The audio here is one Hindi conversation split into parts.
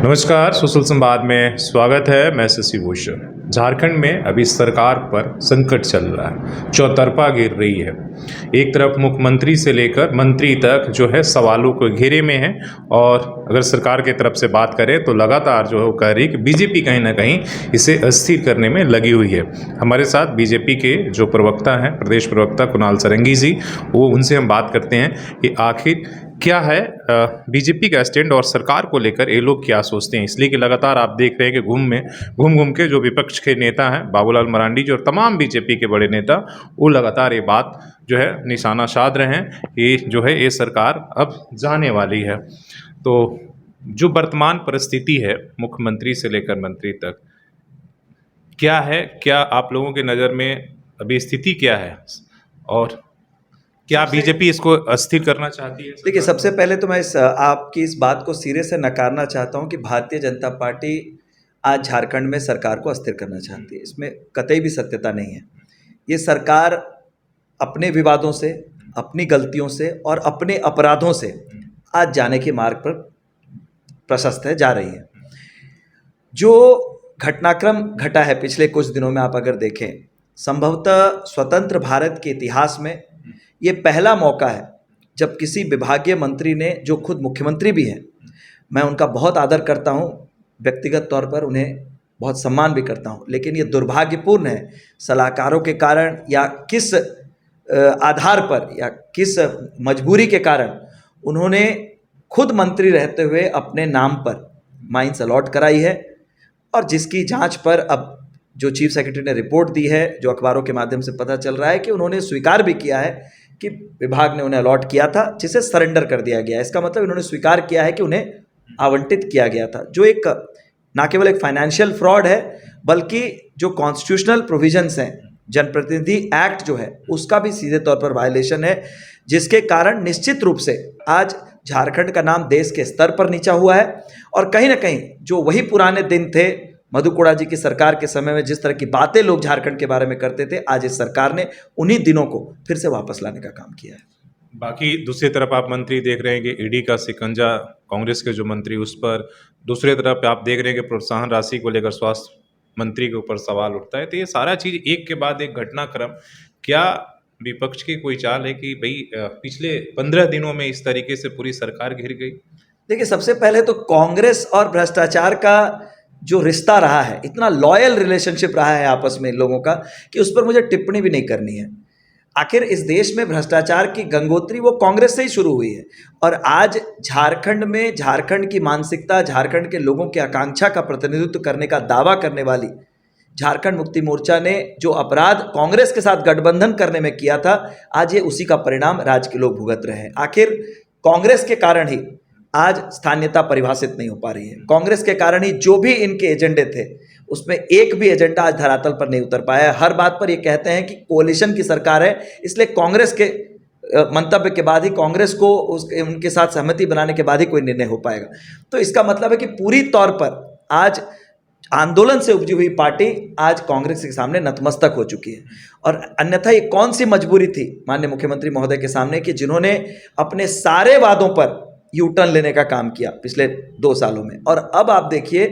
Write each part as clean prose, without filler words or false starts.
नमस्कार, सुशील संवाद में स्वागत है। मैं शशि भूषण। झारखंड में अभी सरकार पर संकट चल रहा है, चौतरफा गिर रही है। एक तरफ मुख्यमंत्री से लेकर मंत्री तक जो है सवालों के घेरे में है, और अगर सरकार की तरफ से बात करें तो लगातार जो है वो कह रही है कि बीजेपी कहीं ना कहीं इसे अस्थिर करने में लगी हुई है। हमारे साथ बीजेपी के जो प्रवक्ता हैं, प्रदेश प्रवक्ता कुणाल सारंगी जी, वो उनसे हम बात करते हैं कि आखिर क्या है बीजेपी का स्टैंड और सरकार को लेकर ये लोग क्या सोचते हैं। इसलिए कि लगातार आप देख रहे हैं कि घूम घूम के जो विपक्ष के नेता हैं, बाबूलाल मरांडी जी और तमाम बीजेपी के बड़े नेता, वो लगातार ये बात जो है निशाना साध रहे हैं कि जो है ये सरकार अब जाने वाली है। तो जो वर्तमान परिस्थिति है मुख्यमंत्री से लेकर मंत्री तक, क्या है, क्या आप लोगों की नज़र में अभी स्थिति क्या है, और क्या बीजेपी इसको अस्थिर करना चाहती है? देखिए, सबसे पहले तो मैं आपकी इस बात को सिरे से नकारना चाहता हूं कि भारतीय जनता पार्टी आज झारखंड में सरकार को अस्थिर करना चाहती है। इसमें कतई भी सत्यता नहीं है। ये सरकार अपने विवादों से, अपनी गलतियों से और अपने अपराधों से आज जाने के मार्ग पर प्रशस्त है, जा रही है। जो घटनाक्रम घटा है पिछले कुछ दिनों में, आप अगर देखें, संभवतः स्वतंत्र भारत के इतिहास में ये पहला मौका है जब किसी विभागीय मंत्री ने, जो खुद मुख्यमंत्री भी हैं, मैं उनका बहुत आदर करता हूं, व्यक्तिगत तौर पर उन्हें बहुत सम्मान भी करता हूं, लेकिन ये दुर्भाग्यपूर्ण है, सलाहकारों के कारण या किस आधार पर या किस मजबूरी के कारण उन्होंने खुद मंत्री रहते हुए अपने नाम पर माइंस अलॉट कराई है, और जिसकी जांच पर अब जो चीफ सेक्रेटरी ने रिपोर्ट दी है, जो अखबारों के माध्यम से पता चल रहा है कि उन्होंने स्वीकार भी किया है कि विभाग ने उन्हें अलॉट किया था, जिसे सरेंडर कर दिया गया है। इसका मतलब इन्होंने स्वीकार किया है कि उन्हें आवंटित किया गया था, जो एक ना केवल एक फाइनेंशियल फ्रॉड है, बल्कि जो कॉन्स्टिट्यूशनल प्रोविजंस हैं, जनप्रतिनिधि एक्ट जो है, उसका भी सीधे तौर पर वायलेशन है, जिसके कारण निश्चित रूप से आज झारखंड का नाम देश के स्तर पर नीचा हुआ है। और कहीं ना कहीं जो वही पुराने दिन थे मधु कोड़ा जी की सरकार के समय में, जिस तरह की बातें लोग झारखंड के बारे में करते थे, आज इस सरकार ने उन्हीं दिनों को फिर से वापस लाने का काम किया है। बाकी दूसरी तरफ आप मंत्री देख रहे हैं कि ईडी का शिकंजा कांग्रेस के जो मंत्री उस पर, दूसरी तरफ आप देख रहे हैं कि प्रोत्साहन राशि को लेकर स्वास्थ्य मंत्री के ऊपर सवाल उठता है। तो ये सारा चीज़ एक के बाद एक घटनाक्रम, क्या विपक्ष की कोई चाल है कि भाई पिछले 15 दिनों में इस तरीके से पूरी सरकार घिर गई? देखिए, सबसे पहले तो कांग्रेस और भ्रष्टाचार का जो रिश्ता रहा है, इतना लॉयल रिलेशनशिप रहा है आपस में इन लोगों का, कि उस पर मुझे टिप्पणी भी नहीं करनी है। आखिर इस देश में भ्रष्टाचार की गंगोत्री वो कांग्रेस से ही शुरू हुई है, और आज झारखंड में झारखंड की मानसिकता, झारखंड के लोगों की आकांक्षा का प्रतिनिधित्व करने का दावा करने वाली झारखंड मुक्ति मोर्चा ने जो अपराध कांग्रेस के साथ गठबंधन करने में किया था, आज ये उसी का परिणाम राज्य के लोग भुगत रहे हैं। आखिर कांग्रेस के कारण ही आज स्थानीयता परिभाषित नहीं हो पा रही है। कांग्रेस के कारण ही जो भी इनके एजेंडे थे, उसमें एक भी एजेंडा आज धरातल पर नहीं उतर पाया है। हर बात पर ये कहते हैं कि कोalition की सरकार है, इसलिए कांग्रेस के मंतव्य के बाद ही, कांग्रेस को उनके साथ सहमति बनाने के बाद ही कोई निर्णय हो पाएगा। तो इसका मतलब है कि पूरी तौर पर आज आंदोलन से उपजी हुई पार्टी आज कांग्रेस के सामने नतमस्तक हो चुकी है। और अन्यथा ये कौन सी मजबूरी थी माननीय मुख्यमंत्री महोदय के सामने कि जिन्होंने अपने सारे वादों पर यू टर्न लेने का काम किया पिछले 2 सालों में, और अब आप देखिए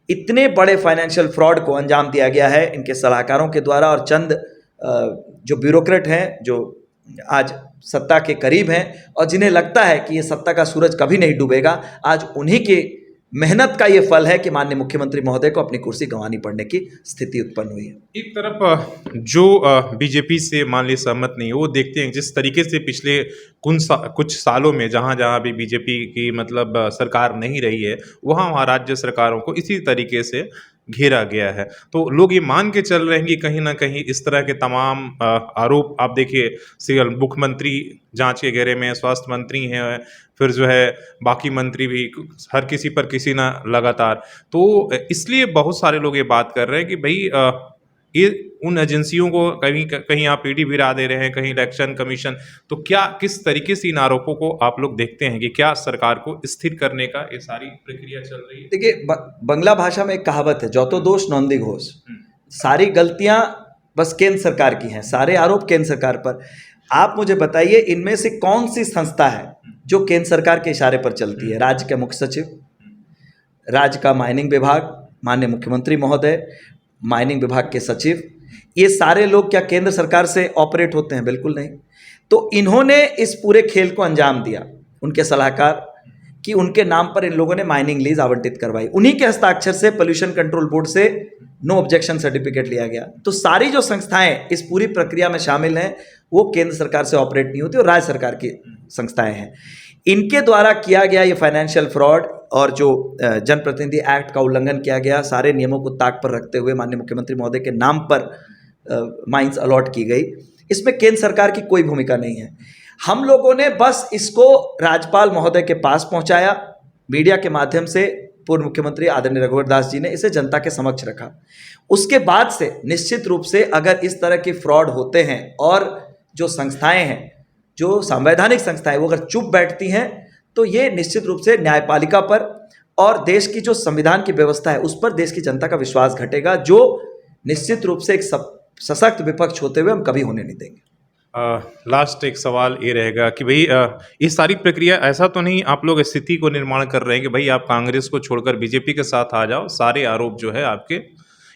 इतने बड़े फाइनेंशियल फ्रॉड को अंजाम दिया गया है इनके सलाहकारों के द्वारा, और चंद जो ब्यूरोक्रेट हैं, जो आज सत्ता के करीब हैं और जिन्हें लगता है कि ये सत्ता का सूरज कभी नहीं डूबेगा, आज उन्हीं की मेहनत का ये फल है कि माननीय मुख्यमंत्री महोदय को अपनी कुर्सी गंवानी पड़ने की स्थिति उत्पन्न हुई है। एक तरफ जो बीजेपी से मान ली सहमत नहीं है, वो देखते हैं जिस तरीके से पिछले कुछ सालों में जहाँ जहाँ भी बीजेपी की मतलब सरकार नहीं रही है, वहाँ वहाँ राज्य सरकारों को इसी तरीके से घेरा गया है। तो लोग ये मान के चल रहे हैं कि कहीं ना कहीं इस तरह के तमाम आरोप, आप देखिए मुख्यमंत्री जांच के घेरे में, स्वास्थ्य मंत्री हैं, फिर जो है बाकी मंत्री भी, हर किसी पर किसी ना लगातार। तो इसलिए बहुत सारे लोग ये बात कर रहे हैं कि भाई ये उन एजेंसियों को कहीं कहीं आप ईडी भिरा दे रहे हैं, कहीं इलेक्शन कमीशन। तो क्या, किस तरीके से इन आरोपों को आप लोग देखते हैं कि क्या सरकार को स्थिर करने का ये सारी प्रक्रिया चल रही है? देखिए, बंगला भाषा में एक कहावत है, जो तो दोष नौंदी घोष। सारी गलतियां बस केंद्र सरकार की हैं, सारे आरोप केंद्र सरकार पर। आप मुझे बताइए, इनमें से कौन सी संस्था है जो केंद्र सरकार के इशारे पर चलती है? राज्य के मुख्य सचिव, राज्य का माइनिंग विभाग, माननीय मुख्यमंत्री महोदय, माइनिंग विभाग के सचिव, ये सारे लोग क्या केंद्र सरकार से ऑपरेट होते हैं? बिल्कुल नहीं। तो इन्होंने इस पूरे खेल को अंजाम दिया, उनके सलाहकार, कि उनके नाम पर इन लोगों ने माइनिंग लीज आवंटित करवाई। उन्हीं के हस्ताक्षर से पोल्यूशन कंट्रोल बोर्ड से नो ऑब्जेक्शन सर्टिफिकेट लिया गया। तो सारी जो संस्थाएं इस पूरी प्रक्रिया में शामिल हैं वो केंद्र सरकार से ऑपरेट नहीं होती और राज्य सरकार की संस्थाएं हैं। इनके द्वारा किया गया ये फाइनेंशियल फ्रॉड और जो जनप्रतिनिधि एक्ट का उल्लंघन किया गया, सारे नियमों को ताक पर रखते हुए माननीय मुख्यमंत्री महोदय के नाम पर माइंस अलॉट की गई, इसमें केंद्र सरकार की कोई भूमिका नहीं है। हम लोगों ने बस इसको राज्यपाल महोदय के पास पहुंचाया, मीडिया के माध्यम से पूर्व मुख्यमंत्री आदरणीय रघुवर दास जी ने इसे जनता के समक्ष रखा। उसके बाद से निश्चित रूप से अगर इस तरह के फ्रॉड होते हैं और जो संस्थाएं हैं, जो संवैधानिक संस्थाएं, वो अगर चुप बैठती हैं तो ये निश्चित रूप से न्यायपालिका पर और देश की जो संविधान की व्यवस्था है उस पर देश की जनता का विश्वास घटेगा, जो निश्चित रूप से एक सशक्त विपक्ष होते हुए हम कभी होने नहीं देंगे। लास्ट एक सवाल ये रहेगा कि भाई ये सारी प्रक्रिया ऐसा तो नहीं आप लोग स्थिति को निर्माण कर रहे हैं कि भाई आप कांग्रेस को छोड़कर बीजेपी के साथ आ जाओ, सारे आरोप जो है आपके,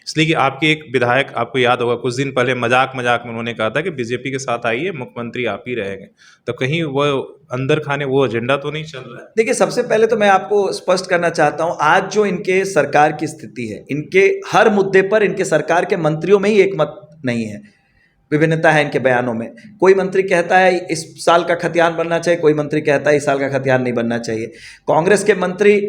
इसलिए कि आपके एक विधायक, आपको याद होगा कुछ दिन पहले मजाक में उन्होंने कहा था कि बीजेपी के साथ आइए, मुख्यमंत्री आप ही रहेंगे, तो कहीं वो अंदर खाने वो एजेंडा तो नहीं चल रहा है? देखिए, सबसे पहले तो मैं आपको स्पष्ट करना चाहता हूं, आज जो इनके सरकार की स्थिति है, इनके हर मुद्दे पर इनके सरकार के मंत्रियों में ही एक मत नहीं है, विभिन्नता है इनके बयानों में। कोई मंत्री कहता है इस साल का खतियान बनना चाहिए, कोई मंत्री कहता है इस साल का खतियान नहीं बनना चाहिए। कांग्रेस के मंत्री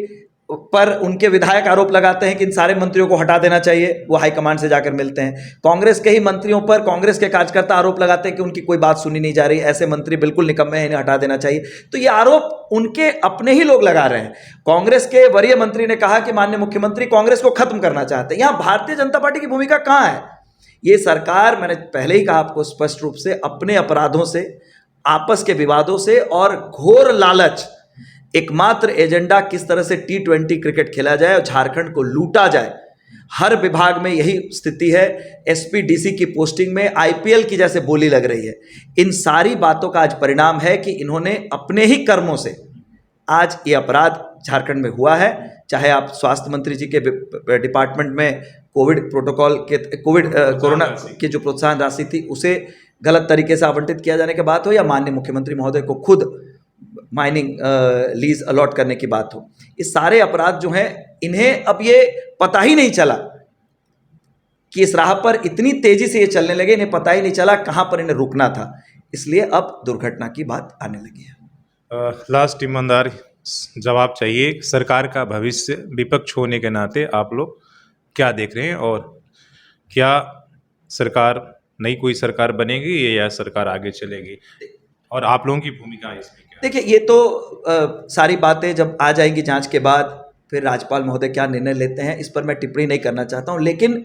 पर उनके विधायक आरोप लगाते हैं कि इन सारे मंत्रियों को हटा देना चाहिए, वो हाईकमान से जाकर मिलते हैं। कांग्रेस के ही मंत्रियों पर कांग्रेस के कार्यकर्ता आरोप लगाते हैं कि उनकी कोई बात सुनी नहीं जा रही, ऐसे मंत्री बिल्कुल निकम्मे हैं, इन्हें हटा देना चाहिए। तो ये आरोप उनके अपने ही लोग लगा रहे हैं। कांग्रेस के वरीय मंत्री ने कहा कि माननीय मुख्यमंत्री कांग्रेस को खत्म करना चाहते हैं। यहाँ भारतीय जनता पार्टी की भूमिका कहाँ है? ये सरकार, मैंने पहले ही कहा आपको स्पष्ट रूप से, अपने अपराधों से, आपस के विवादों से और घोर लालच, एकमात्र एजेंडा किस तरह से T20 क्रिकेट खेला जाए और झारखंड को लूटा जाए, हर विभाग में यही स्थिति है। एसपी डीसी की पोस्टिंग में IPL की जैसे बोली लग रही है। इन सारी बातों का आज परिणाम है कि इन्होंने अपने ही कर्मों से आज ये अपराध झारखंड में हुआ है। चाहे आप स्वास्थ्य मंत्री जी के डिपार्टमेंट में कोविड प्रोटोकॉल के कोरोना की जो प्रोत्साहन राशि थी उसे गलत तरीके से आवंटित किया जाने की बात हो, या माननीय मुख्यमंत्री महोदय को खुद माइनिंग लीज अलॉट करने की बात हो, ये सारे अपराध जो हैं, इन्हें अब ये पता ही नहीं चला कि इस राह पर इतनी तेजी से ये चलने लगे, इन्हें पता ही नहीं चला कहां पर इन्हें रुकना था, इसलिए अब दुर्घटना की बात आने लगी है। लास्ट ईमानदार जवाब चाहिए, सरकार का भविष्य विपक्ष होने के नाते आप लोग क्या देख रहे हैं, और क्या सरकार, नई कोई सरकार बनेगी या सरकार आगे चलेगी, और आप लोगों की भूमिका इसमें क्या? देखिए, ये तो सारी बातें जब आ जाएंगी जांच के बाद, फिर राज्यपाल महोदय क्या निर्णय लेते हैं, इस पर मैं टिप्पणी नहीं करना चाहता हूं। लेकिन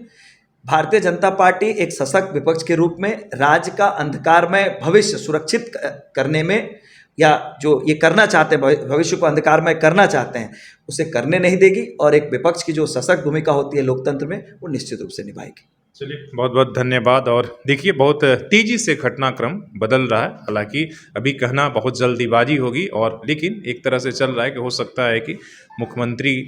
भारतीय जनता पार्टी एक सशक्त विपक्ष के रूप में राज्य का अंधकारमय भविष्य सुरक्षित करने में, या जो ये करना चाहते हैं, भविष्य को अंधकारमय करना चाहते हैं, उसे करने नहीं देगी, और एक विपक्ष की जो सशक्त भूमिका होती है लोकतंत्र में, वो निश्चित रूप से निभाएगी। चलिए, बहुत बहुत धन्यवाद। और देखिए, बहुत तेजी से घटनाक्रम बदल रहा है, हालांकि अभी कहना बहुत जल्दीबाजी होगी, और लेकिन एक तरह से चल रहा है कि हो सकता है कि मुख्यमंत्री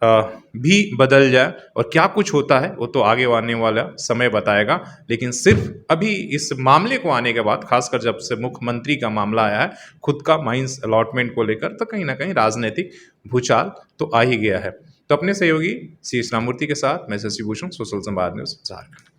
भी बदल जाए, और क्या कुछ होता है वो तो आगे आने वाला समय बताएगा। लेकिन सिर्फ अभी इस मामले को आने के बाद, खासकर जब से मुख्यमंत्री का मामला आया है खुद का माइंस अलॉटमेंट को लेकर, तो कहीं ना कहीं राजनीतिक भूचाल तो आ ही गया है। तो अपने सहयोगी सी कृष्णामूर्ति के साथ मैं शशि भूषण, सोशल संवाद न्यूज़ झारखंड।